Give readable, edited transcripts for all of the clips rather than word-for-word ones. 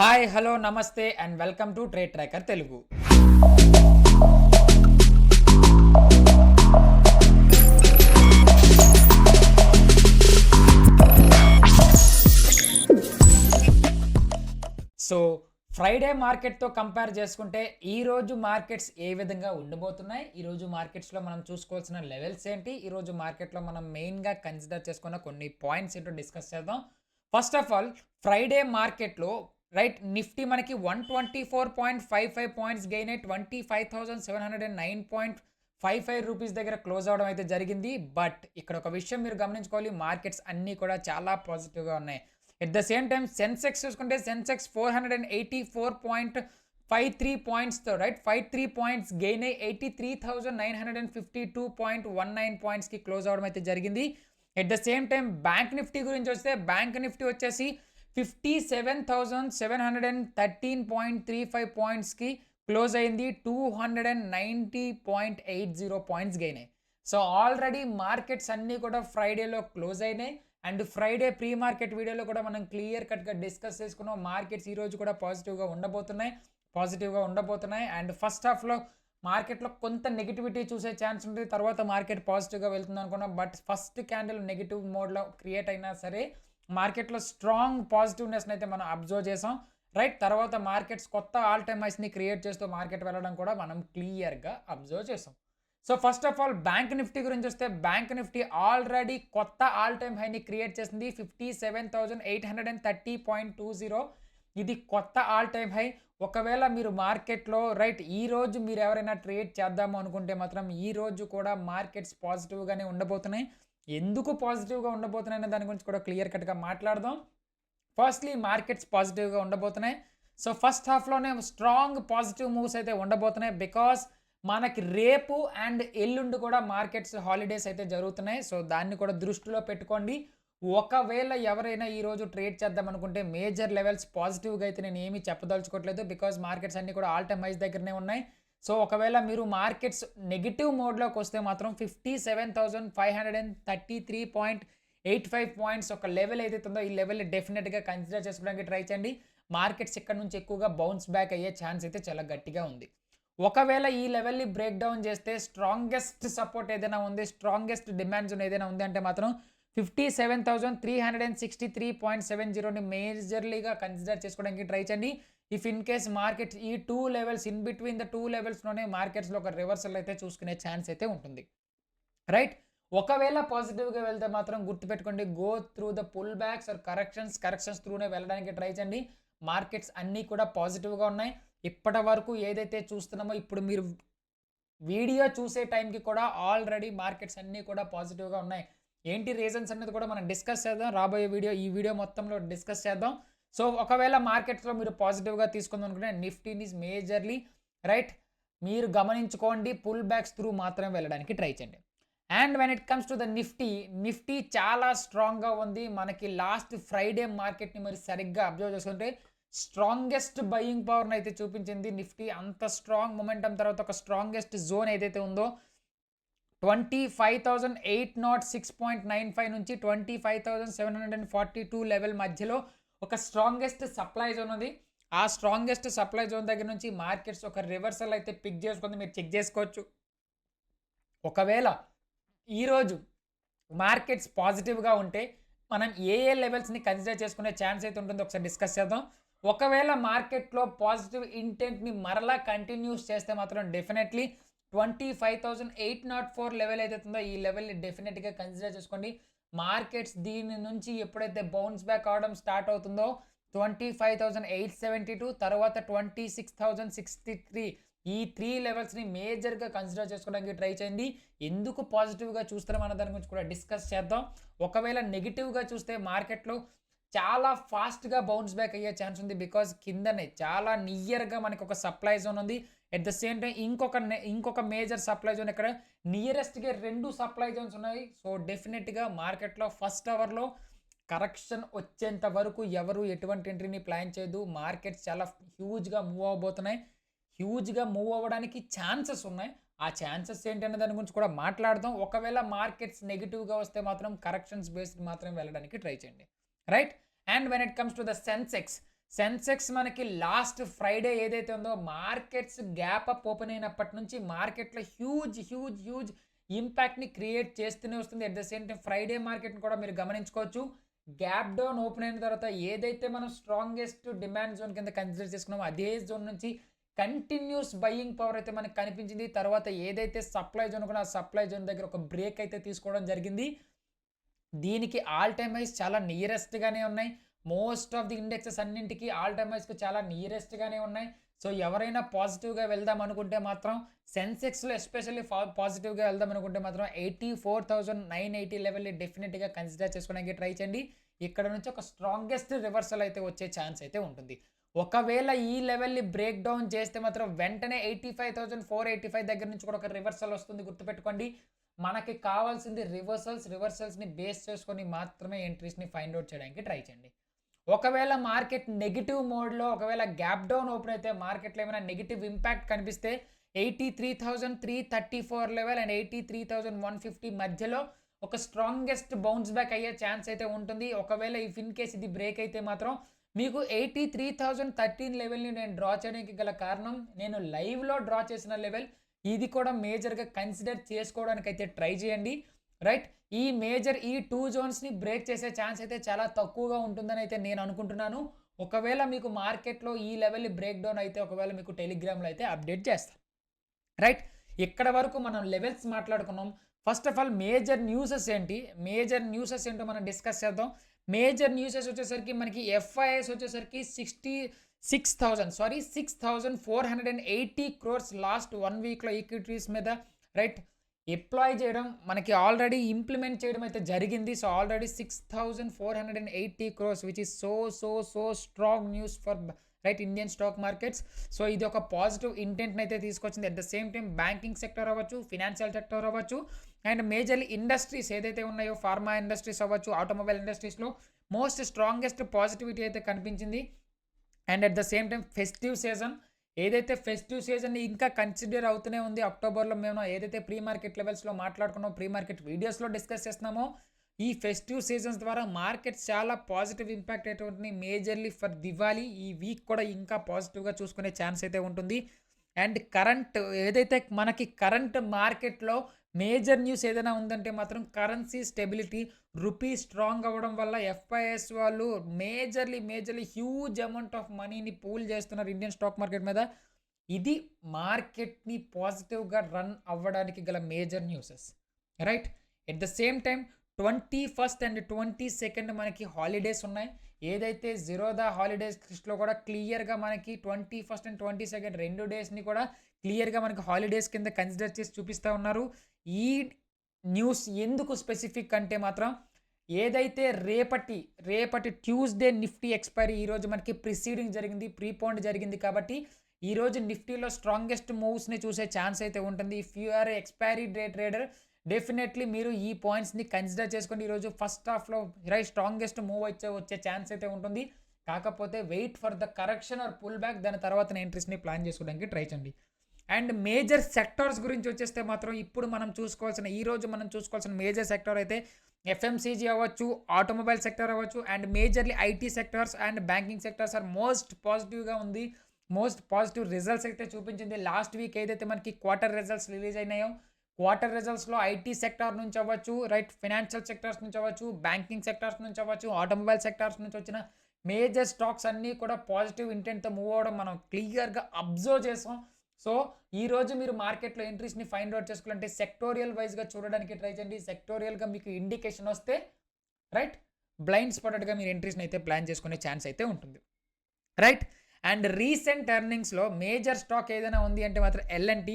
Hi hello నమస్తే and welcome to trade tracker Telugu. So Friday మార్కెట్తో compare చేసుకుంటే ఈరోజు మార్కెట్స్ ఏ విధంగా ఉండబోతున్నాయి, ఈరోజు మార్కెట్స్లో మనం చూసుకోవాల్సిన లెవెల్స్ ఏంటి, ఈరోజు మార్కెట్లో మనం మెయిన్గా కన్సిడర్ చేసుకున్న కొన్ని పాయింట్స్ ఏంటో డిస్కస్ చేద్దాం. ఫస్ట్ ఆఫ్ ఆల్ ఫ్రైడే మార్కెట్లో రైట్ నిఫ్టీ మనకి 124.55 పాయింట్స్ గెయిన్ అయ్యి 25,709.55 రూపీస్ దగ్గర క్లోజ్ అవడం అయితే జరిగింది. బట్ ఇక్కడ ఒక విషయం మీరు గమనించుకోవాలి, మార్కెట్స్ అన్నీ కూడా చాలా పాజిటివ్గా ఉన్నాయి. At the same time Sensex చూసుకుంటే సెన్సెక్స్ 484.53 పాయింట్స్తో రైట్ 53 పాయింట్స్ గెయిన్ అయ్యి 83,952.19 పాయింట్స్కి క్లోజ్ అవడం అయితే జరిగింది. At the same time bank Nifty గురించి వస్తే బ్యాంక్ నిఫ్టీ వచ్చేసి 57,713.35 పాయింట్స్కి క్లోజ్ అయింది. 290.80 పాయింట్స్ గెయిన్ అయ్యాయి. సో ఆల్రెడీ మార్కెట్స్ అన్నీ కూడా ఫ్రైడేలో క్లోజ్ అయినాయి. అండ్ ఫ్రైడే ప్రీ మార్కెట్ వీడియోలో కూడా మనం క్లియర్ కట్గా డిస్కస్ చేసుకున్నాం. మార్కెట్స్ ఈరోజు కూడా పాజిటివ్గా ఉండబోతున్నాయి. అండ్ ఫస్ట్ హాఫ్లో మార్కెట్లో కొంత నెగిటివిటీ చూసే ఛాన్స్ ఉంటుంది, తర్వాత మార్కెట్ పాజిటివ్గా వెళ్తుంది అనుకున్నాం. బట్ ఫస్ట్ క్యాండిల్ నెగిటివ్ మోడ్లో క్రియేట్ అయినా సరే మార్కెట్లో స్ట్రాంగ్ పాజిటివ్నెస్ని అయితే మనం అబ్జర్వ్ చేసాం. రైట్ తర్వాత మార్కెట్స్ కొత్త ఆల్ టైమ్ హైస్ని క్రియేట్ చేస్తూ మార్కెట్ వెళ్ళడం కూడా మనం క్లియర్గా అబ్జర్వ్ చేసాం. So first of all bank Nifty గురించి వస్తే బ్యాంక్ నిఫ్టీ ఆల్రెడీ కొత్త ఆల్ టైమ్ హైని క్రియేట్ చేసింది 57,830.20. ఇది కొత్త ఆల్ టైమ్ హై. ఒకవేళ మీరు మార్కెట్లో రైట్ ఈ రోజు మీరు ఎవరైనా ట్రేడ్ చేద్దాము అనుకుంటే మాత్రం ఈ రోజు కూడా మార్కెట్స్ పాజిటివ్గానే ఉండబోతున్నాయి. ఎందుకు పాజిటివ్గా ఉండబోతున్నాయి అనే దాని గురించి కూడా క్లియర్ కట్గా మాట్లాడదాం. ఫస్ట్లీ మార్కెట్స్ పాజిటివ్గా ఉండబోతున్నాయి. సో ఫస్ట్ హాఫ్లోనే స్ట్రాంగ్ పాజిటివ్ మూవ్స్ అయితే ఉండబోతున్నాయి. బికాస్ మనకి రేపు అండ్ ఎల్లుండి కూడా మార్కెట్స్ హాలిడేస్ అయితే జరుగుతున్నాయి. సో దాన్ని కూడా దృష్టిలో పెట్టుకోండి. ఒకవేళ ఎవరైనా ఈరోజు ట్రేడ్ చేద్దాం అనుకుంటే మేజర్ లెవెల్స్ పాజిటివ్గా అయితే నేను ఏమీ చెప్పదలుచుకోవట్లేదు, బికాజ్ మార్కెట్స్ అన్నీ కూడా ఆల్ టైమ్ హైస్ దగ్గరనే ఉన్నాయి. సో ఒకవేళ మీరు మార్కెట్స్ నెగిటివ్ మోడ్లోకి వస్తే మాత్రం 57,533.85 పాయింట్స్ ఒక లెవెల్ ఏదైతే ఉందో ఈ లెవెల్ని డెఫినెట్గా కన్సిడర్ చేసుకోవడానికి ట్రై చేయండి. మార్కెట్స్ ఇక్కడ నుంచి ఎక్కువగా బౌన్స్ బ్యాక్ అయ్యే ఛాన్స్ అయితే చాలా గట్టిగా ఉంది. ఒకవేళ ఈ లెవెల్ని బ్రేక్ డౌన్ చేస్తే స్ట్రాంగెస్ట్ సపోర్ట్ ఏదైనా ఉంది, స్ట్రాంగెస్ట్ డిమాండ్ జోన్ ఏదైనా ఉంది అంటే మాత్రం 57,363.70ని మేజర్లీగా కన్సిడర్ చేసుకోవడానికి ట్రై చేయండి. ఇఫ్ ఇన్ కేస్ మార్కెట్ ఈ two levels in between the two లెవెల్స్లోనే మార్కెట్స్లో ఒక రివర్సల్ అయితే చూసుకునే ఛాన్స్ అయితే ఉంటుంది. రైట్ ఒకవేళ పాజిటివ్గా వెళ్తే మాత్రం గుర్తుపెట్టుకోండి, go through the pull backs or corrections త్రూనే వెళ్ళడానికి ట్రై చేయండి. మార్కెట్స్ అన్నీ కూడా పాజిటివ్గా ఉన్నాయి. ఇప్పటి వరకు ఏదైతే చూస్తున్నామో ఇప్పుడు మీరు వీడియో చూసే టైంకి కూడా ఆల్రెడీ మార్కెట్స్ అన్నీ కూడా పాజిటివ్గా ఉన్నాయి. ఏంటి రీజన్స్ అనేది కూడా మనం డిస్కస్ చేద్దాం రాబోయే ఈ వీడియో మొత్తంలో డిస్కస్ చేద్దాం. సో ఒకవేళ మార్కెట్స్లో మీరు పాజిటివ్గా తీసుకుందాం అనుకుంటే నిఫ్టీని మేజర్లీ రైట్ మీరు గమనించుకోండి, పుల్ బ్యాక్స్ త్రూ మాత్రమే వెళ్ళడానికి ట్రై చేయండి. And when it comes to the Nifty చాలా స్ట్రాంగ్గా ఉంది. మనకి లాస్ట్ ఫ్రైడే మార్కెట్ని మరి సరిగ్గా అబ్జర్వ్ చేసుకుంటే స్ట్రాంగెస్ట్ బయింగ్ పవర్ని అయితే చూపించింది నిఫ్టీ. అంత స్ట్రాంగ్ మొమెంటం తర్వాత ఒక స్ట్రాంగెస్ట్ జోన్ ఏదైతే ఉందో 25,806.95 నుంచి 25,742 లెవెల్ మధ్యలో ఒక స్ట్రాంగెస్ట్ సప్లై జోన్ ఉంది. ఆ స్ట్రాంగెస్ట్ సప్లై జోన్ దగ్గర నుంచి మార్కెట్స్ ఒక రివర్సల్ అయితే పిక్ చేసుకుంది, మీరు చెక్ చేసుకోవచ్చు. ఒకవేళ ఈరోజు మార్కెట్స్ పాజిటివ్గా ఉంటే మనం ఏ లెవెల్స్ని కన్సిడర్ చేసుకునే ఛాన్స్ అయితే ఉంటుందో ఒకసారి డిస్కస్ చేద్దాం. ఒకవేళ మార్కెట్లో పాజిటివ్ ఇంటెంట్ని మరలా కంటిన్యూస్ చేస్తే మాత్రం డెఫినెట్లీ 25,804 లెవెల్ ఏదైతే ఉందో ఈ లెవెల్ని డెఫినెట్గా కన్సిడర్ చేసుకోండి. మార్కెట్స్ దీని నుంచి ఎప్పుడైతే బౌన్స్ బ్యాక్ అవడం స్టార్ట్ అవుతుందో 25,872 తర్వాత 26,063 ఈ 3 లెవెల్స్ని మేజర్గా కన్సిడర్ చేసుకోవడానికి ట్రై చేయండి. ఎందుకు పాజిటివ్గా చూస్తాం అన్న దాని గురించి కూడా డిస్కస్ చేద్దాం. ఒకవేళ నెగిటివ్గా చూస్తే మార్కెట్లో చాలా ఫాస్ట్గా బౌన్స్ బ్యాక్ అయ్యే ఛాన్స్ ఉంది, బికాజ్ కిందనే చాలా నియర్గా మనకి ఒక సప్లై జోన్ ఉంది. ఎట్ ద సేమ్ టైం ఇంకొక మేజర్ సప్లై జోన్ ఇక్కడ నియరెస్ట్గా 2 సప్లై జోన్స్ ఉన్నాయి. సో డెఫినెట్గా మార్కెట్లో ఫస్ట్ అవర్లో కరెక్షన్ వచ్చేంత వరకు ఎవరు ఎటువంటి ఎంట్రీని ప్లాన్ చేయదు. మార్కెట్స్ చాలా హ్యూజ్గా మూవ్ అవబోతున్నాయి. హ్యూజ్గా మూవ్ అవ్వడానికి ఛాన్సెస్ ఉన్నాయి. ఆ ఛాన్సెస్ ఏంటనే దాని గురించి కూడా మాట్లాడదాం. ఒకవేళ మార్కెట్స్ నెగిటివ్గా వస్తే మాత్రం కరెక్షన్స్ బేస్డ్ మాత్రం వెళ్ళడానికి ట్రై చేయండి. Right and when it comes to the Sensex Sensex మనకి లాస్ట్ ఫ్రైడే ఏదైతే ఉందో మార్కెట్స్ గ్యాప్ అప్ ఓపెన్ అయినప్పటి నుంచి మార్కెట్లో హ్యూజ్ ఇంపాక్ట్ని క్రియేట్ చేస్తూనే వస్తుంది. At the same time Friday మార్కెట్ని కూడా మీరు గమనించుకోవచ్చు. గ్యాప్ డౌన్ ఓపెన్ అయిన తర్వాత ఏదైతే మనం స్ట్రాంగెస్ట్ డిమాండ్ జోన్ కింద కన్సిడర్ చేసుకున్నామో అదే జోన్ నుంచి కంటిన్యూస్ బయింగ్ పవర్ అయితే మనకు కనిపించింది. తర్వాత ఏదైతే సప్లై జోన్ కూడా ఆ సప్లై జోన్ దగ్గర ఒక బ్రేక్ అయితే తీసుకోవడం జరిగింది. దీనికి ఆల్ టైమ్ హైస్ చాలా నియరెస్ట్గానే ఉన్నాయి. మోస్ట్ ఆఫ్ ది ఇండెక్సెస్ అన్నింటికి ఆల్ టైమ్ హైస్కి చాలా నియరెస్ట్గానే ఉన్నాయి. సో ఎవరైనా పాజిటివ్గా వెళ్దాం అనుకుంటే మాత్రం సెన్సెక్స్లో ఎస్పెషల్లీ పాజిటివ్గా వెళ్దాం అనుకుంటే మాత్రం 84,980 లెవెల్ని డెఫినెట్గా కన్సిడర్ చేసుకోవడానికి ట్రై చేయండి. ఇక్కడ నుంచి ఒక స్ట్రాంగెస్ట్ రివర్సల్ అయితే వచ్చే ఛాన్స్ అయితే ఉంటుంది. ఒకవేళ ఈ లెవెల్ని బ్రేక్ డౌన్ చేస్తే మాత్రం వెంటనే 85,485 దగ్గర నుంచి కూడా ఒక రివర్సల్ వస్తుంది, గుర్తుపెట్టుకోండి. మనకి కావాల్సింది రివర్సల్స్ని బేస్ చేసుకొని మాత్రమే ఎంట్రీస్ని ఫైండ్ అవుట్ చేయడానికి ట్రై చేయండి. ఒకవేళ మార్కెట్ నెగిటివ్ మోడ్లో ఒకవేళ గ్యాప్ డౌన్ ఓపెన్ అయితే మార్కెట్లో ఏమైనా నెగిటివ్ ఇంపాక్ట్ కనిపిస్తే 83,334 లెవెల్ అండ్ 83,150 మధ్యలో ఒక స్ట్రాంగెస్ట్ బౌన్స్ బ్యాక్ అయ్యే ఛాన్స్ అయితే ఉంటుంది. ఒకవేళ ఇఫ్ ఇన్ కేస్ ఇది బ్రేక్ అయితే మాత్రం మీకు 83,013 లెవెల్ని నేను డ్రా చేయడానికి గల కారణం నేను లైవ్లో డ్రా చేసిన లెవెల్. ఇది కూడా మేజర్గా కన్సిడర్ చేసుకోవడానికి అయితే ట్రై చేయండి, రైట్. ఈ టూ జోన్స్ని బ్రేక్ చేసే ఛాన్స్ అయితే చాలా తక్కువగా ఉంటుందని అయితే నేను అనుకుంటున్నాను. ఒకవేళ మీకు మార్కెట్లో ఈ లెవెల్ని బ్రేక్ డౌన్ అయితే ఒకవేళ మీకు టెలిగ్రామ్లో అయితే అప్డేట్ చేస్తాను, రైట్. ఇక్కడ వరకు మనం లెవెల్స్ మాట్లాడుకున్నాం. First of all major newses ఏంటో మనం డిస్కస్ చేద్దాం. మేజర్ న్యూసెస్ వచ్చేసరికి మనకి ఎఫ్ఐఎస్ వచ్చేసరికి 6,480 crores లాస్ట్ 1 వీక్లో ఈక్విటీస్ మీద, రైట్, డిప్లాయ్ చేయడం మనకి ఆల్రెడీ ఇంప్లిమెంట్ చేయడం అయితే జరిగింది. So already 6,480 crores which is so strong news for right Indian stock markets. So ఇది ఒక పాజిటివ్ ఇంటెంట్ని అయితే తీసుకొచ్చింది. At the same time banking sector అవ్వచ్చు, ఫినాన్షియల్ సెక్టర్ అవ్వచ్చు అండ్ మేజర్లీ ఇండస్ట్రీస్ ఏదైతే ఉన్నాయో ఫార్మా ఇండస్ట్రీస్ అవ్వచ్చు, ఆటోమొబైల్ ఇండస్ట్రీస్లో మోస్ట్ స్ట్రాంగెస్ట్ పాజిటివిటీ అయితే కనిపించింది. And at the same time festive season ఇంకా కన్సిడర్ అవుతూనే ఉంది. అక్టోబర్లో మేము ఏదైతే ప్రీ మార్కెట్ లెవెల్స్లో మాట్లాడుకున్నామో, ప్రీ మార్కెట్ వీడియోస్లో డిస్కస్ చేస్తున్నామో, ఈ ఫెస్టివ్ సీజన్స్ ద్వారా మార్కెట్స్ చాలా పాజిటివ్ ఇంపాక్ట్ అయితే ఉంటుంది. మేజర్లీ ఫర్ దివాళీ ఈ వీక్ కూడా ఇంకా పాజిటివ్గా చూసుకునే ఛాన్స్ అయితే ఉంటుంది. అండ్ కరెంట్ మార్కెట్లో మేజర్ న్యూస్ ఏదైనా ఉందంటే మాత్రం కరెన్సీ స్టెబిలిటీ, రూపీ స్ట్రాంగ్ అవ్వడం వల్ల ఎఫ్ఐఎస్ వాళ్ళు మేజర్లీ హ్యూజ్ అమౌంట్ ఆఫ్ మనీని పూల్ చేస్తున్నారు ఇండియన్ స్టాక్ మార్కెట్ మీద. ఇది మార్కెట్ని పాజిటివ్గా రన్ అవ్వడానికి గల major newses, right. At the same time 21st and 22nd మనకి హాలిడేస్ ఉన్నాయి. ఏదైతే జిరోదా హాలిడేస్ లిస్ట్లో కూడా క్లియర్గా మనకి 21st and 22nd 2 డేస్ని కూడా క్లియర్గా మనకి హాలిడేస్ కింద కన్సిడర్ చేసి చూపిస్తూ ఉన్నారు. ఈ న్యూస్ ఎందుకు స్పెసిఫిక్ అంటే మాత్రం ఏదైతే రేపటి ట్యూస్డే నిఫ్టీ ఎక్స్పైరీ ఈరోజు మనకి ప్రిసీడింగ్ జరిగింది, ప్రీపోండ్ జరిగింది కాబట్టి ఈరోజు నిఫ్టీలో స్ట్రాంగెస్ట్ మూవ్స్ని చూసే ఛాన్స్ అయితే ఉంటుంది. If you are expiry day trader definitely మీరు ఈ పాయింట్స్ని కన్సిడర్ చేసుకొని ఈరోజు ఫస్ట్ హాఫ్లో స్ట్రాంగెస్ట్ మూవ్ వచ్చే ఛాన్స్ అయితే ఉంటుంది. కాకపోతే wait for the correction or pull back, దాని తర్వాత ఎంట్రీస్ని ప్లాన్ చేసుకోవడానికి ట్రై చేయండి. అండ్ మేజర్ సెక్టార్స్ గురించి వచ్చేస్తే మాత్రం ఈరోజు మనం చూసుకోవాల్సిన మేజర్ సెక్టార్ అయితే ఎఫ్ఎంసీజీ అవ్వచ్చు, ఆటోమొబైల్ సెక్టర్ అవ్వచ్చు and majorly IT sectors and banking sectors are most పాజిటివ్గా ఉంది. మోస్ట్ పాజిటివ్ రిజల్ట్స్ అయితే చూపించింది. లాస్ట్ వీక్ ఏదైతే మనకి క్వార్టర్ రిజల్ట్స్ రిలీజ్ అయినాయో, క్వార్టర్ రిజల్ట్స్లో ఐటీ సెక్టార్ నుంచి అవ్వచ్చు, రైట్, ఫైనాన్షియల్ సెక్టార్స్ నుంచి అవ్వచ్చు, బ్యాంకింగ్ సెక్టార్స్ నుంచి అవ్వచ్చు, ఆటోమొబైల్ సెక్టార్స్ నుంచి వచ్చిన మేజర్ స్టాక్స్ అన్నీ కూడా పాజిటివ్ ఇంటెంట్తో మూవ్ అవ్వడం మనం క్లియర్గా అబ్జర్వ్ చేసాం. సో ఈరోజు మీరు మార్కెట్లో ఎంట్రీస్ని ఫైండ్ అవుట్ చేసుకోవాలంటే సెక్టోరియల్ వైజ్గా చూడడానికి ట్రై చేయండి. సెక్టోరియల్గా మీకు ఇండికేషన్ వస్తే రైట్ బ్లైండ్ స్పాటెడ్గా మీరు ఎంట్రీస్ని అయితే ప్లాన్ చేసుకునే ఛాన్స్ అయితే ఉంటుంది, రైట్. అండ్ రీసెంట్ ఎర్నింగ్స్లో మేజర్ స్టాక్ ఏదైనా ఉంది అంటే మాత్రం L&T.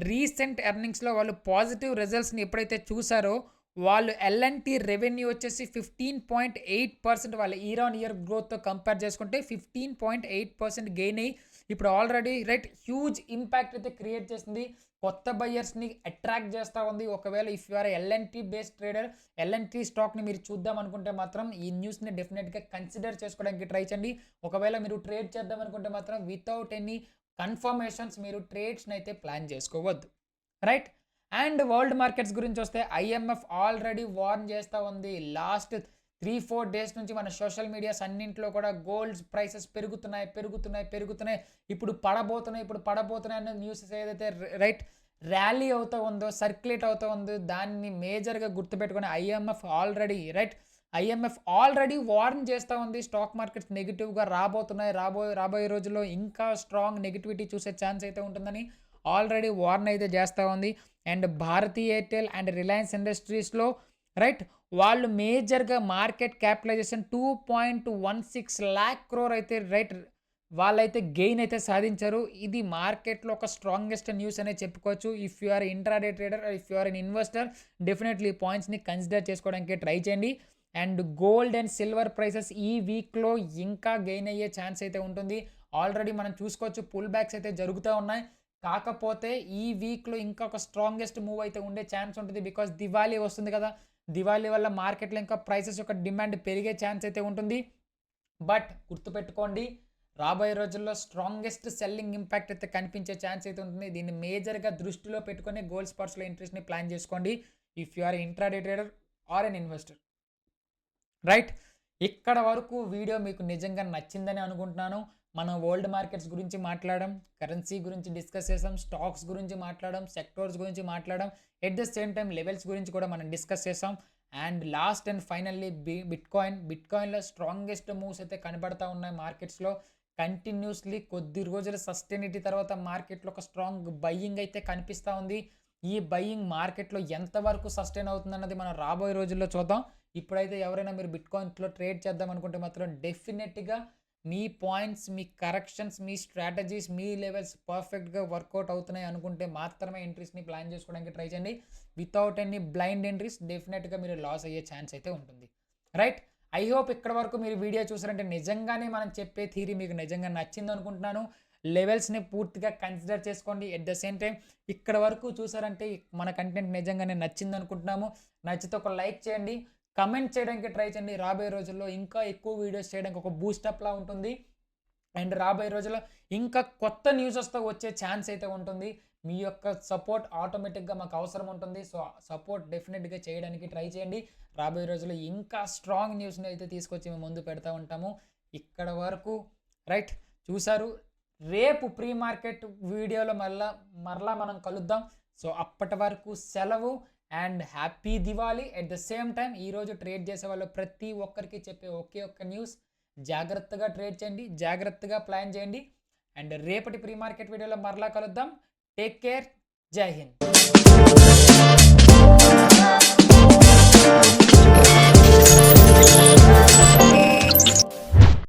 రీసెంట్ ఎర్నింగ్స్లో వాళ్ళు పాజిటివ్ రిజల్ట్స్ని ఎప్పుడైతే చూసారో వాళ్ళు L&T రెవెన్యూ వచ్చేసి 15.8% వాళ్ళ ఇయర్ ఆన్ ఇయర్ గ్రోత్తో కంపేర్ చేసుకుంటే 15.8% గెయిన్ అయ్యి ఇప్పుడు ఆల్రెడీ రైట్ హ్యూజ్ ఇంపాక్ట్ అయితే క్రియేట్ చేసింది, కొత్త బయ్యర్స్ని అట్రాక్ట్ చేస్తూ ఉంది. ఒకవేళ if you are L&T based trader, L&T స్టాక్ని మీరు చూద్దాం అనుకుంటే మాత్రం ఈ న్యూస్ని డెఫినెట్గా కన్సిడర్ చేసుకోవడానికి ట్రై చేయండి. ఒకవేళ మీరు ట్రేడ్ చేద్దాం అనుకుంటే మాత్రం వితౌట్ ఎనీ కన్ఫర్మేషన్స్ మీరు ట్రేడ్స్ని అయితే ప్లాన్ చేసుకోవద్దు, రైట్. అండ్ వరల్డ్ మార్కెట్స్ గురించి వస్తే IMF ఆల్రెడీ వార్న్ చేస్తూ ఉంది. లాస్ట్ 3-4 డేస్ నుంచి మన సోషల్ మీడియాస్ అన్నింటిలో కూడా గోల్డ్ ప్రైసెస్ పెరుగుతున్నాయి, ఇప్పుడు పడబోతున్నాయి అన్న న్యూసెస్ ఏదైతే రైట్ ర్యాలీ అవుతూ ఉందో, సర్క్యులేట్ అవుతూ ఉందో, దాన్ని మేజర్గా గుర్తుపెట్టుకుని ఐఎంఎఫ్ ఆల్రెడీ వార్న్ చేస్తూ ఉంది. స్టాక్ మార్కెట్స్ నెగిటివ్గా రాబోయే రోజుల్లో ఇంకా స్ట్రాంగ్ నెగిటివిటీ చూసే ఛాన్స్ అయితే ఉంటుందని ఆల్రెడీ వార్న్ అయితే చేస్తూ ఉంది. అండ్ భారతీ ఎయిర్టెల్ అండ్ రిలయన్స్ ఇండస్ట్రీస్లో రైట్ వాళ్ళు మేజర్గా మార్కెట్ క్యాపిటలైజేషన్ 2.16 lakh crore అయితే రైట్ వాళ్ళైతే గెయిన్ అయితే సాధించారు. ఇది మార్కెట్లో ఒక స్ట్రాంగెస్ట్ న్యూస్ అనే చెప్పుకోవచ్చు. If you are intraday trader, if you are an investor, definitely ఈ పాయింట్స్ని కన్సిడర్ చేసుకోవడానికి ట్రై చేయండి. And gold and silver prices ఈ వీక్లో ఇంకా గెయిన్ అయ్యే ఛాన్స్ అయితే ఉంటుంది. ఆల్రెడీ మనం చూసుకోవచ్చు పుల్ బ్యాక్స్ అయితే జరుగుతూ ఉన్నాయి. కాకపోతే ఈ వీక్లో ఇంకా ఒక స్ట్రాంగెస్ట్ మూవ్ అయితే ఉండే ఛాన్స్ ఉంటుంది. బికాస్ దివాళీ వస్తుంది కదా, దివాళీ వల్ల మార్కెట్లో ఇంకా ప్రైసెస్ యొక్క డిమాండ్ పెరిగే ఛాన్స్ అయితే ఉంటుంది. బట్ గుర్తుపెట్టుకోండి, రాబోయే రోజుల్లో స్ట్రాంగెస్ట్ సెల్లింగ్ ఇంపాక్ట్ అయితే కనిపించే ఛాన్స్ అయితే ఉంటుంది. దీన్ని మేజర్గా దృష్టిలో పెట్టుకొని గోల్డ్ స్పాట్స్లో ఇంట్రెస్ట్ని ప్లాన్ చేసుకోండి if you are intraday trader or an investor. Right, ఇక్కడ వరకు వీడియో మీకు నిజంగా నచ్చిందని అనుకుంటున్నాను. మనం వరల్డ్ మార్కెట్స్ గురించి మాట్లాడడం, కరెన్సీ గురించి డిస్కస్ చేసాం, స్టాక్స్ గురించి మాట్లాడడం, సెక్టర్స్ గురించి మాట్లాడడం, at the same time levels గురించి కూడా మనం డిస్కస్ చేసాం. అండ్ లాస్ట్ అండ్ ఫైనల్లీ బిట్కాయిన్లో స్ట్రాంగెస్ట్ మూవ్స్ అయితే కనబడతా ఉన్నాయి. మార్కెట్స్లో కంటిన్యూస్లీ కొద్ది రోజుల సస్టైనిటీ తర్వాత మార్కెట్లో ఒక స్ట్రాంగ్ బయ్యింగ్ అయితే కనిపిస్తూ ఉంది. ఈ బయ్యింగ్ మార్కెట్లో ఎంతవరకు సస్టైన్ అవుతుందన్నది మనం రాబోయే రోజుల్లో చూద్దాం. ఇప్పుడైతే ఎవరైనా మీరు బిట్కాయిన్స్లో ట్రేడ్ చేద్దాం అనుకుంటే మాత్రం డెఫినెట్గా మీ పాయింట్స్, మీ కరెక్షన్స్, మీ స్ట్రాటజీస్, మీ లెవెల్స్ పర్ఫెక్ట్గా వర్కౌట్ అవుతున్నాయి అనుకుంటే మాత్రమే ఎంట్రీస్ని ప్లాన్ చేసుకోవడానికి ట్రై చేయండి. వితౌట్ ఎనీ బ్లైండ్ ఎంట్రీస్ డెఫినెట్గా మీరు లాస్ అయ్యే ఛాన్స్ అయితే ఉంటుంది. రైట్, ఐ హోప్ ఇక్కడ వరకు మీరు వీడియో చూసారంటే నిజంగానే మనం చెప్పే థీరీ మీకు నిజంగా నచ్చింది అనుకుంటున్నాను. లెవెల్స్ని పూర్తిగా కన్సిడర్ చేసుకోండి. ఎట్ ద సేమ్ టైం ఇక్కడ వరకు చూసారంటే మన కంటెంట్ నిజంగానే నచ్చింది అనుకుంటున్నాము. నచ్చితే ఒక లైక్ చేయండి, కమెంట్ చేయడానికి ట్రై చేయండి. రాబోయే రోజుల్లో ఇంకా ఎక్కువ వీడియోస్ చేయడానికి ఒక బూస్టప్లా ఉంటుంది. అండ్ రాబోయే రోజుల్లో ఇంకా కొత్త న్యూసెస్తో వచ్చే ఛాన్స్ అయితే ఉంటుంది. మీ యొక్క సపోర్ట్ ఆటోమేటిక్గా మాకు అవసరం ఉంటుంది. సో సపోర్ట్ డెఫినెట్గా చేయడానికి ట్రై చేయండి. రాబోయే రోజుల్లో ఇంకా స్ట్రాంగ్ న్యూస్ని అయితే తీసుకొచ్చి మేము ముందు పెడతా ఉంటాము. ఇక్కడ వరకు రైట్ చూసారు. రేపు ప్రీ మార్కెట్ వీడియోలో మరలా మనం కలుద్దాం. సో అప్పటి వరకు సెలవు and happy Diwali. At the same time ఈరోజు ట్రేడ్ చేసే వాళ్ళు ప్రతి ఒక్కరికి చెప్పే ఒకే ఒక్క న్యూస్, జాగ్రత్తగా ట్రేడ్ చేయండి, జాగ్రత్తగా ప్లాన్ చేయండి. అండ్ రేపటి ప్రీ మార్కెట్ వీడియోలో మరలా కలుద్దాం. టేక్ కేర్, జై హింద్.